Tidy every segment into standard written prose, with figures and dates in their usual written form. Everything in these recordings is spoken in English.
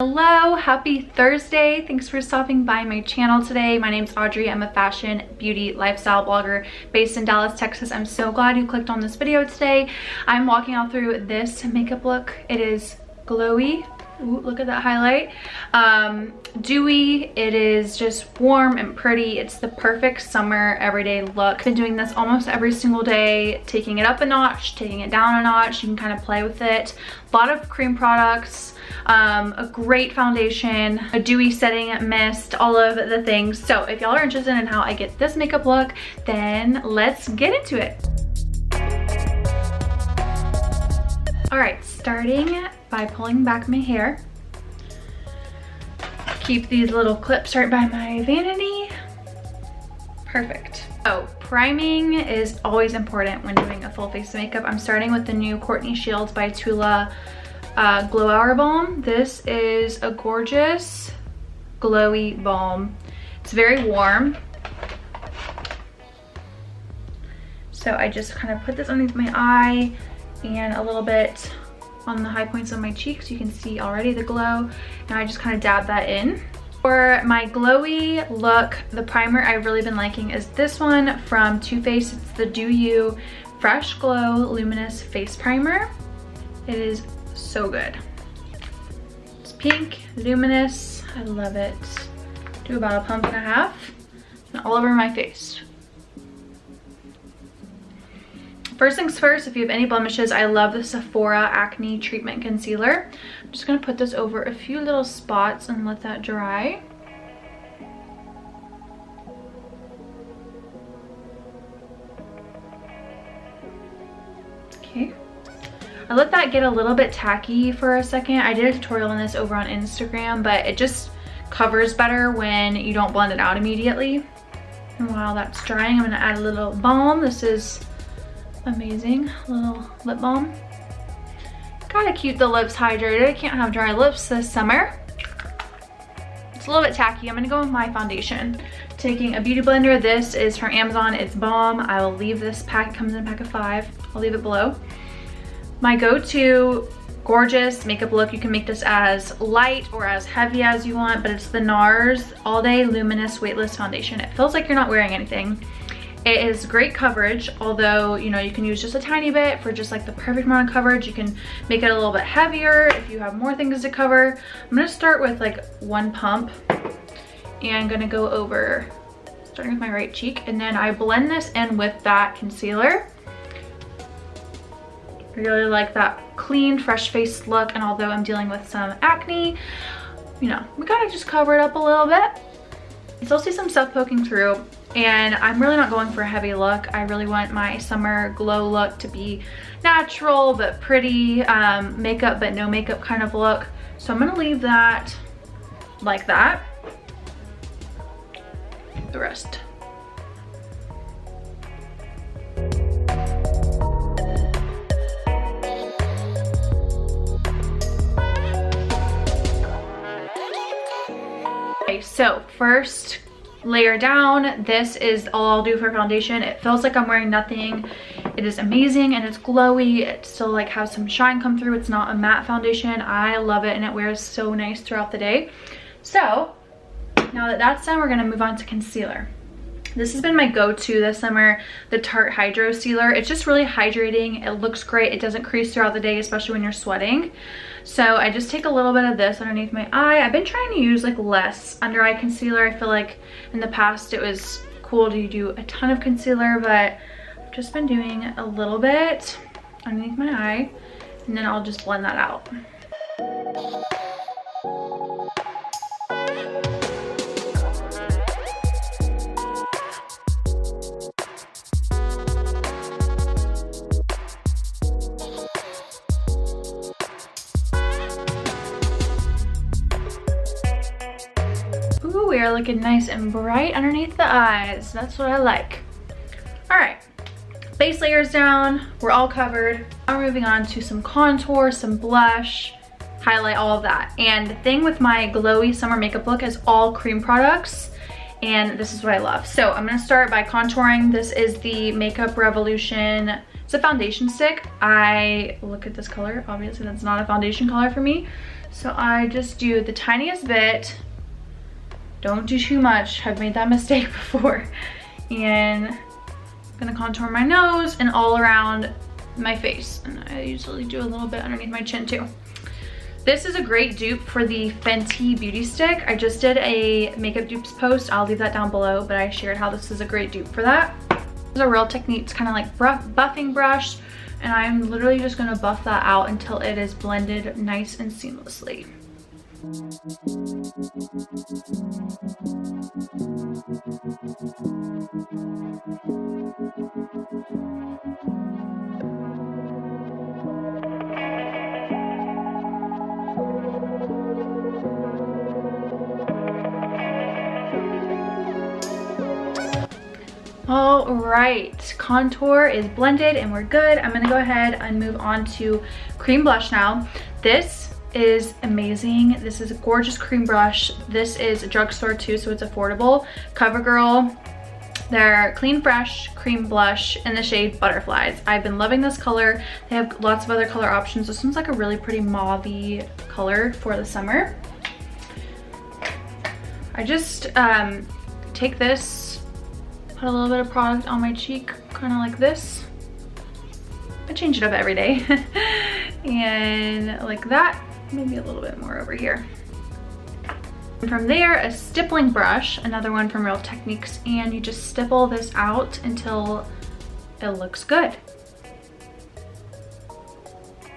Hello, happy Thursday. Thanks for stopping by my channel today. My name's Audrey. I'm a fashion, beauty, lifestyle blogger based in Dallas, Texas. I'm so glad you clicked on this video today. I'm walking y'all through this makeup look. It is glowy. Ooh, look at that highlight. Dewy. It is just warm and pretty. It's the perfect summer everyday look. I've been doing this almost every single day, taking it up a notch, taking it down a notch. You can kind of play with it. A lot of cream products. A great foundation, a dewy setting mist, all of the things. So if y'all are interested in how I get this makeup look, then let's get into it. All right, starting by pulling back my hair. Keep these little clips right by my vanity. Perfect. So priming is always important when doing a full face of makeup. I'm starting with the new Courtney Shields by Tula Glow Hour Balm. This is a gorgeous glowy balm. It's very warm. So I just kind of put this underneath my eye and a little bit on the high points of my cheeks. You can see already the glow. Now I just kind of dab that in. For my glowy look, the primer I've really been liking is this one from Too Faced. It's the Do You Fresh Glow Luminous Face Primer. It is so good. It's pink, luminous. I love it. Do about a pump and a half and all over my face. First things first, if you have any blemishes, I love the Sephora Acne Treatment Concealer. I'm just gonna put this over a few little spots and let that dry. Okay. I let that get a little bit tacky for a second. I did a tutorial on this over on Instagram, but it just covers better when you don't blend it out immediately. And while that's drying, I'm gonna add a little balm. This is amazing, little lip balm. Gotta keep the lips hydrated. I can't have dry lips this summer. It's a little bit tacky. I'm gonna go with my foundation. Taking a beauty blender. This is from Amazon. It's bomb. I will leave this pack. It comes in a pack of 5. I'll leave it below. My go-to gorgeous makeup look, you can make this as light or as heavy as you want, but it's the NARS All Day Luminous Weightless Foundation. It feels like you're not wearing anything. It is great coverage, although, you know, you can use just a tiny bit for just like the perfect amount of coverage. You can make it a little bit heavier if you have more things to cover. I'm gonna start with like one pump and I'm gonna go over, starting with my right cheek, and then I blend this in with that concealer. I really like that clean, fresh face look, and although I'm dealing with some acne, you know, we gotta just cover it up a little bit. You still see some stuff poking through, and I'm really not going for a heavy look. I really want my summer glow look to be natural but pretty, makeup but no makeup kind of look. So I'm gonna leave that like that. The rest. Okay, so first layer down. This is all I'll do for foundation. It feels like I'm wearing nothing. It is amazing and it's glowy. It still like has some shine come through. It's not a matte foundation. I love it and it wears so nice throughout the day. So now that that's done, we're gonna move on to concealer. This has been my go-to this summer, the Tarte Hydro Sealer. It's just really hydrating. It looks great. It doesn't crease throughout the day, especially when you're sweating. So I just take a little bit of this underneath my eye. I've been trying to use like less under eye concealer. I feel like in the past it was cool to do a ton of concealer, but I've just been doing a little bit underneath my eye, and then I'll just blend that out. Ooh, we are looking nice and bright underneath the eyes. That's what I like. All right, base layers down. We're all covered. Now we're moving on to some contour, some blush, highlight, all of that. And the thing with my glowy summer makeup look is all cream products, and this is what I love. So I'm gonna start by contouring. This is the Makeup Revolution. It's a foundation stick. I look at this color. Obviously, that's not a foundation color for me. So I just do the tiniest bit. Don't do too much. I've made that mistake before. And I'm gonna contour my nose and all around my face. And I usually do a little bit underneath my chin too. This is a great dupe for the Fenty Beauty Stick. I just did a makeup dupes post. I'll leave that down below, but I shared how this is a great dupe for that. This is a Real Techniques kind of like buffing brush. And I'm literally just gonna buff that out until it is blended nice and seamlessly. All right, contour is blended and we're good. I'm gonna go ahead and move on to cream blush now. This is amazing. This is a gorgeous cream brush. This is a drugstore too, so it's affordable. CoverGirl, their Clean Fresh cream blush in the shade Butterflies. I've been loving this color. They have lots of other color options. This one's like a really pretty mauve-y color for the summer. I just take this, put a little bit of product on my cheek, kind of like this. I change it up every day. And like that, maybe a little bit more over here. And from there, a stippling brush, another one from Real Techniques, and you just stipple this out until it looks good.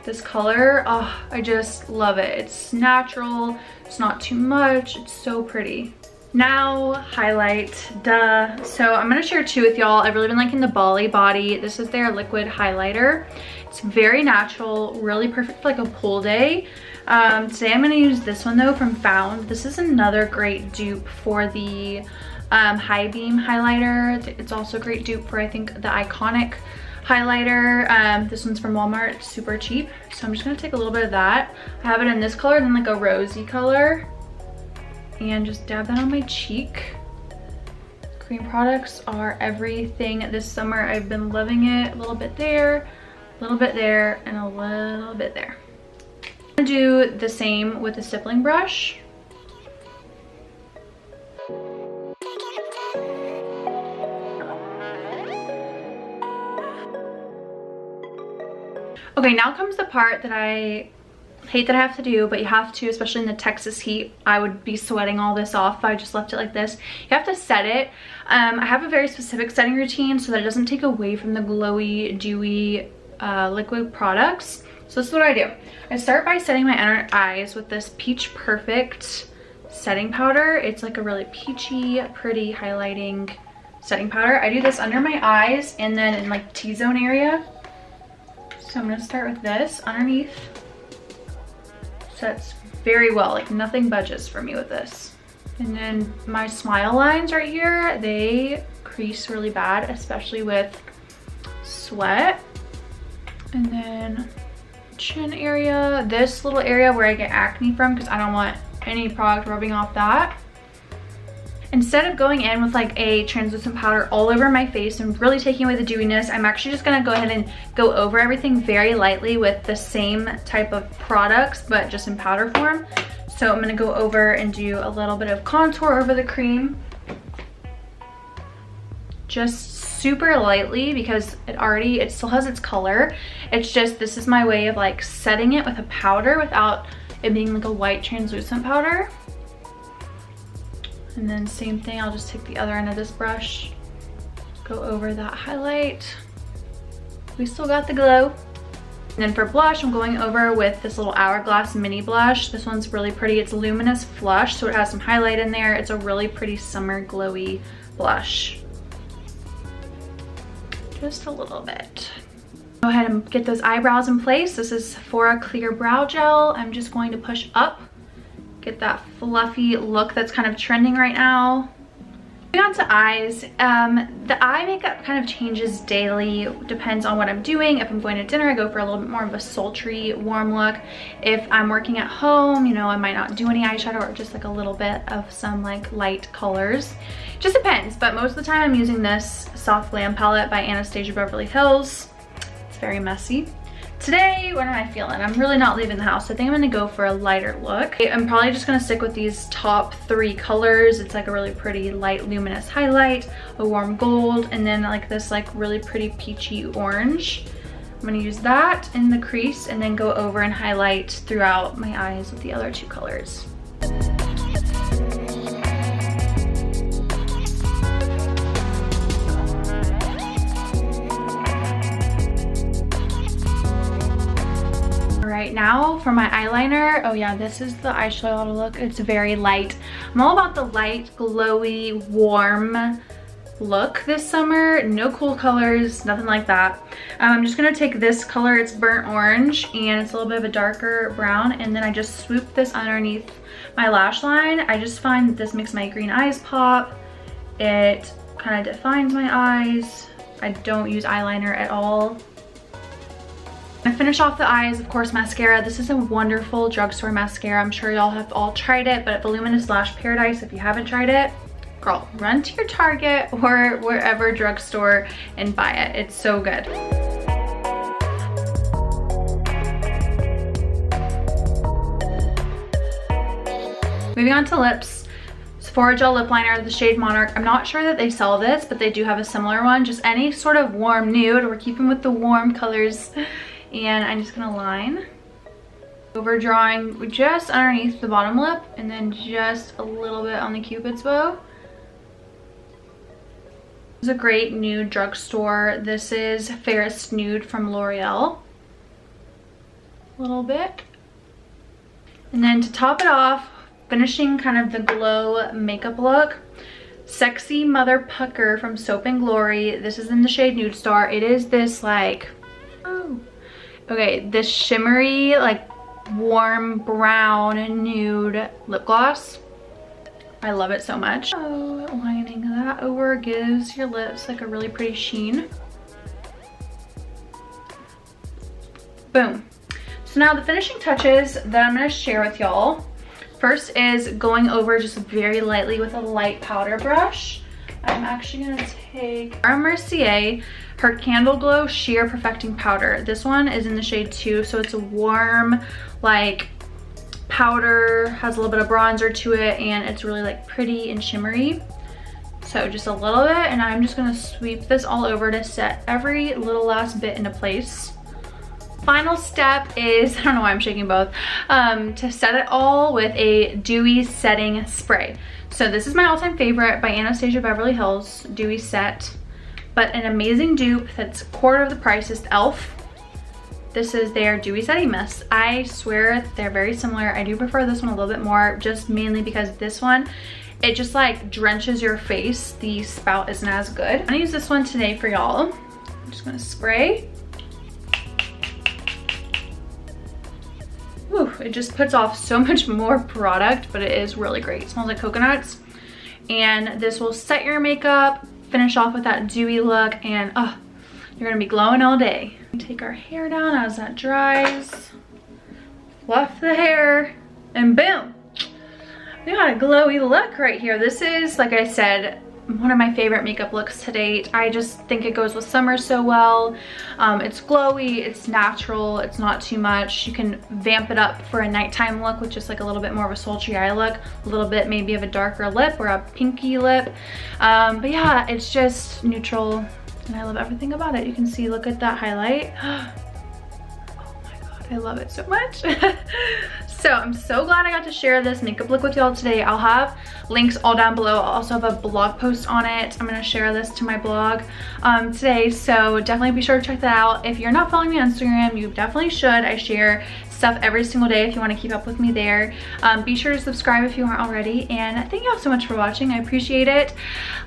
This color, oh, I just love it. It's natural, it's not too much, it's so pretty. Now, highlight, duh. So I'm gonna share two with y'all. I've really been liking the Bali Body. This is their liquid highlighter. It's very natural, really perfect for like a pool day. Today I'm gonna use this one though from Found. This is another great dupe for the High Beam highlighter. It's also a great dupe for, I think, the Iconic highlighter. This one's from Walmart, super cheap. So I'm just gonna take a little bit of that. I have it in this color and then like a rosy color. And just dab that on my cheek. Cream products are everything this summer. I've been loving it. A little bit there, a little bit there, and a little bit there. I'm gonna do the same with the stippling brush. Okay, now comes the part that I hate that I have to do, but you have to, especially in the Texas heat. I would be sweating all this off if I just left it like this. You have to set it. I have a very specific setting routine so that it doesn't take away from the glowy, dewy liquid products. So this is what I do. I start by setting my inner eyes with this Peach Perfect setting powder. It's like a really peachy, pretty highlighting setting powder. I do this under my eyes and then in like T-zone area. So I'm gonna start with this underneath. Sets very well, like nothing budges for me with this. And then my smile lines right here, they crease really bad, especially with sweat. And then chin area, this little area where I get acne from, because I don't want any product rubbing off that. Instead of going in with like a translucent powder all over my face and really taking away the dewiness, I'm actually just gonna go ahead and go over everything very lightly with the same type of products, but just in powder form. So I'm gonna go over and do a little bit of contour over the cream. Just super lightly because it still has its color. It's just, this is my way of like setting it with a powder without it being like a white translucent powder. And then same thing, I'll just take the other end of this brush, go over that highlight. We still got the glow. And then for blush, I'm going over with this little Hourglass mini blush. This one's really pretty. It's Luminous Flush, so it has some highlight in there. It's a really pretty summer glowy blush. Just a little bit. Go ahead and get those eyebrows in place. This is Sephora Clear Brow Gel. I'm just going to push up. Get that fluffy look that's kind of trending right now. Moving on to eyes. The eye makeup kind of changes daily, depends on what I'm doing. If I'm going to dinner, I go for a little bit more of a sultry, warm look. If I'm working at home, you know, I might not do any eyeshadow or just like a little bit of some like light colors. Just depends, but most of the time I'm using this Soft Glam palette by Anastasia Beverly Hills. It's very messy. Today, what am I feeling? I'm really not leaving the house. I think I'm gonna go for a lighter look. I'm probably just gonna stick with these top 3 colors. It's like a really pretty light luminous highlight, a warm gold, and then like this like really pretty peachy orange. I'm gonna use that in the crease and then go over and highlight throughout my eyes with the other 2 colors. Right now for my eyeliner, oh yeah, this is the eyeshadow look. It's very light. I'm all about the light, glowy, warm look this summer. No cool colors, nothing like that. I'm just gonna take this color, it's burnt orange, and it's a little bit of a darker brown, and then I just swoop this underneath my lash line. I just find that this makes my green eyes pop. It kind of defines my eyes. I don't use eyeliner at all. I finish off the eyes, of course, mascara. This is a wonderful drugstore mascara. I'm sure y'all have all tried it, but Voluminous Lash Paradise, if you haven't tried it, girl, run to your Target or wherever drugstore and buy it. It's so good. Moving on to lips. Sephora Gel Lip Liner, the shade Monarch. I'm not sure that they sell this, but they do have a similar one. Just any sort of warm nude. We're keeping with the warm colors. And I'm just gonna line, overdrawing just underneath the bottom lip, and then just a little bit on the Cupid's bow. This is a great nude drugstore. This is Fairest Nude from L'Oreal. A little bit. And then to top it off, finishing kind of the glow makeup look, Sexy Mother Pucker from Soap & Glory. This is in the shade Nude Star. It is this like, okay, this shimmery, like warm brown nude lip gloss. I love it so much. So lining that over gives your lips like a really pretty sheen. Boom. So now the finishing touches that I'm gonna share with y'all. First is going over just very lightly with a light powder brush. I'm actually gonna take Laura Mercier, her Candle Glow Sheer Perfecting Powder. This one is in the shade 2, so it's a warm, like, powder, has a little bit of bronzer to it, and it's really like pretty and shimmery. So just a little bit, and I'm just gonna sweep this all over to set every little last bit into place. Final step is, I don't know why I'm shaking both, to set it all with a Dewy setting spray. So this is my all-time favorite by Anastasia Beverly Hills, Dewy Set. But an amazing dupe that's a quarter of the price is e.l.f. This is their Dewy Setting Mist. I swear they're very similar. I do prefer this one a little bit more, just mainly because this one, it just like drenches your face. The spout isn't as good. I'm gonna use this one today for y'all. I'm just gonna spray. Whew, it just puts off so much more product, but it is really great. It smells like coconuts. And this will set your makeup, finish off with that dewy look, and you're gonna be glowing all day. Take our hair down as that dries, fluff the hair, and boom, we got a glowy look right here. This is, like I said, one of my favorite makeup looks to date. I just think it goes with summer so well. It's glowy, it's natural, it's not too much. You can vamp it up for a nighttime look with just like a little bit more of a sultry eye look, a little bit maybe of a darker lip or a pinky lip. But yeah, it's just neutral and I love everything about it. You can see, look at that highlight. Oh my god, I love it so much. So I'm so glad I got to share this makeup look with y'all today. I'll have links all down below. I'll also have a blog post on it. I'm gonna share this to my blog today, so definitely be sure to check that out. If you're not following me on Instagram, you definitely should. I share stuff every single day if you want to keep up with me there. Be sure to subscribe if you aren't already, and thank y'all so much for watching. I appreciate it.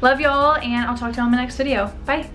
Love y'all, and I'll talk to y'all in my next video. Bye.